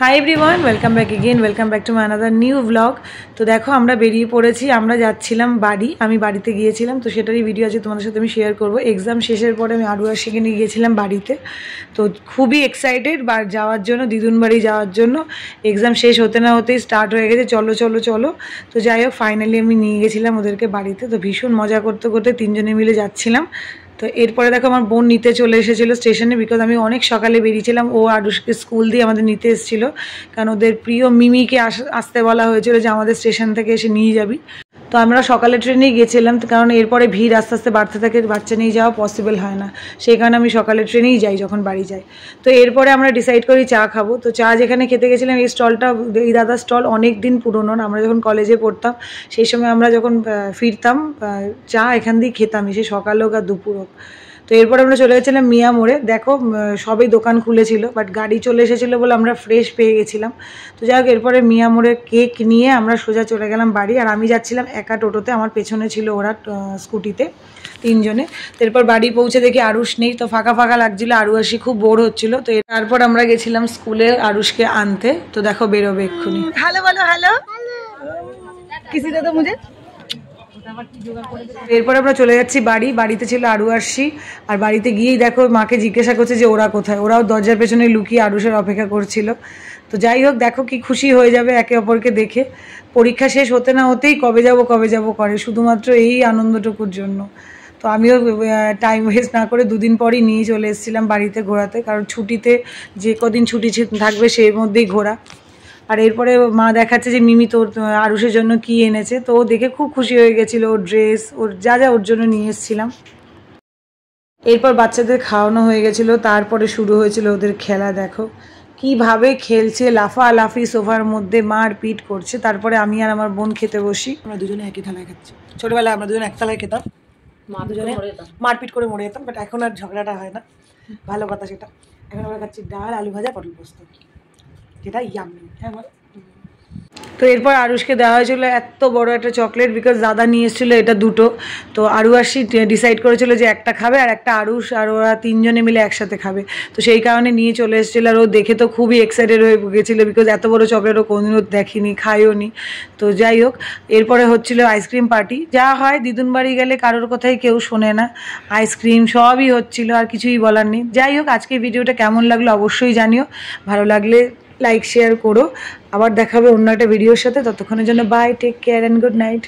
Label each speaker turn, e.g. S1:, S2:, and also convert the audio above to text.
S1: Hi everyone, welcome back again, welcome back to my another new blog. তো দেখো আমরা বেরিয়ে পড়েছি, আমরা যাচ্ছিলাম বাড়ি। আমি বাড়িতে গিয়েছিলাম, তো সেটারই ভিডিও আছে তোমাদের সাথে আমি শেয়ার করবো। এক্সাম শেষের পরে আমি আরুয়াশিকে নিয়ে গিয়েছিলাম বাড়িতে। তো খুবই এক্সাইটেড যাওয়ার জন্য, দিদুন বাড়ি যাওয়ার জন্য। এক্সাম শেষ হতে না হতেই স্টার্ট হয়ে গেছে, চলো চলো চলো। তো যাই হোক, ফাইনালি আমি নিয়ে গেছিলাম ওদেরকে বাড়িতে। তো ভীষণ মজা করতে করতে তিনজনে মিলে যাচ্ছিলাম। তো এরপরে দেখো আমার বোন নিতে চলে এসেছিলো স্টেশনে, বিকজ আমি অনেক সকালে বেরিয়েছিলাম। ও আরুষকে স্কুল দিয়ে আমাদের নিতে এসেছিলো, কারণ ওদের প্রিয় মিমিকে আসতে বলা হয়েছিল যে আমাদের স্টেশন থেকে এসে নিয়ে যাবি। তো আমরা সকালে ট্রেনেই গেছিলাম, কারণ এরপরে ভিড় আস্তে আস্তে বাড়তে থাকে, বাচ্চা নিয়ে যাওয়া পসিবল হয় না। সেই কারণে আমি সকালে ট্রেনেই যাই যখন বাড়ি যাই। তো এরপরে আমরা ডিসাইড করি চা খাবো। তো চা যেখানে খেতে গেছিলাম, এই স্টলটা, এই দাদার স্টল অনেক দিন পুরনো। আমরা যখন কলেজে পড়তাম সেই সময় আমরা যখন ফিরতাম চা এখান দিয়েই খেতাম, এসে সকাল হোক আর দুপুর হোক। তো এরপর আমরা চলে গেছিলাম মিয়া মোড়ে। দেখো সবই দোকান খুলেছিল, বাট গাড়ি চলে এসেছিলো বলে আমরা ফ্রেশ পেয়ে গেছিলাম। তো যাই হোক, এরপরে মিয়া মোড়ে কেক নিয়ে আমরা সোজা চলে গেলাম বাড়ি। আর আমি যাচ্ছিলাম একা টোটোতে, আমার পেছনে ছিল ওরা স্কুটিতে তিনজনে। তো এরপর বাড়ি পৌঁছে দেখি আরুষ নেই, তো ফাঁকা ফাঁকা লাগছিলো, আরুয়াশি খুব বোর হচ্ছিল। তো তারপর আমরা গেছিলাম স্কুলে আরুষকে আনতে। তো দেখো বেরোবে এক্ষুনি। হ্যালো বলো, হ্যালো কিসি দাদা মুঝে। এরপর আমরা চলে যাচ্ছি বাড়ি। বাড়িতে ছিল আরুয়াশি, আর বাড়িতে গিয়েই দেখো মাকে জিজ্ঞাসা করছে যে ওরা কোথায়। ওরাও দরজার পেছনে লুকিয়ে আরুষের অপেক্ষা করছিল। তো যাই হোক, দেখো কি খুশি হয়ে যাবে একে অপরকে দেখে। পরীক্ষা শেষ হতে না হতেই কবে যাব করে, শুধুমাত্র এই আনন্দটুকুর জন্য। তো আমিও টাইম ওয়েস্ট না করে দুদিন পরই নিয়ে চলে এসেছিলাম বাড়িতে ঘোরাতে, কারণ ছুটিতে যে কদিন ছুটি থাকবে সেই মধ্যেই ঘোরা। আর এরপরে মা দেখাচ্ছে যে মিমি তোর আরুষের জন্য কি এনেছে। তো ও দেখে খুব খুশি হয়ে গেছিলো, ওর ড্রেস, ওর যা যা ওর জন্য নিয়ে এসেছিলাম। এরপর বাচ্চাদের খাওয়ানো হয়ে গেছিলো, তারপরে শুরু হয়েছিল ওদের খেলা। দেখো কিভাবে খেলছে, লাফালাফি সোফার মধ্যে, মারপিট করছে। তারপরে আমি আর আমার বোন খেতে বসি। আমরা দুজনে একই থালায় খাচ্ছি। ছোটবেলায় আমরা দুজনে এক থালায় খেতাম, দুজনে মারপিট করে মরে যেতাম, বাট এখন আর ঝগড়াটা হয় না, ভালো কথা সেটা। এখন আমরা খাচ্ছি ডাল, আলু ভাজা, পটল পোস্ত, যেটা ইয়ামি। হ্যাঁ বল। তো এরপর আরুষকে দেওয়া হয়েছিল এত বড় একটা চকলেট, বিকজ দাদা নিয়ে এসেছিলো এটা দুটো। তো আরুয়াশি ডিসাইড করেছিল যে একটা খাবে, আর একটা আরুষ আর ওরা তিনজনে মিলে একসাথে খাবে। তো সেই কারণে নিয়ে চলে এসেছিলো। আর ও দেখে তো খুবই এক্সাইটেড হয়ে গেছিলো, বিকজ এত বড় চকলেট ও কোনোদিনও দেখিনি, খায়ও নি। তো যাই হোক, এরপরে হচ্ছিল আইসক্রিম পার্টি। যা হয় দিদুন বাড়ি গেলে কারোর কথাই কেউ শোনে না, আইসক্রিম সবই হচ্ছিল, আর কিছুই বলার নেই। যাই হোক, আজকে ভিডিওটা কেমন লাগলো অবশ্যই জানিও। ভালো লাগলে লাইক শেয়ার করো। আবার দেখাবে অন্য একটা ভিডিওর সাথে। ততক্ষণের জন্য bye, take care and good night.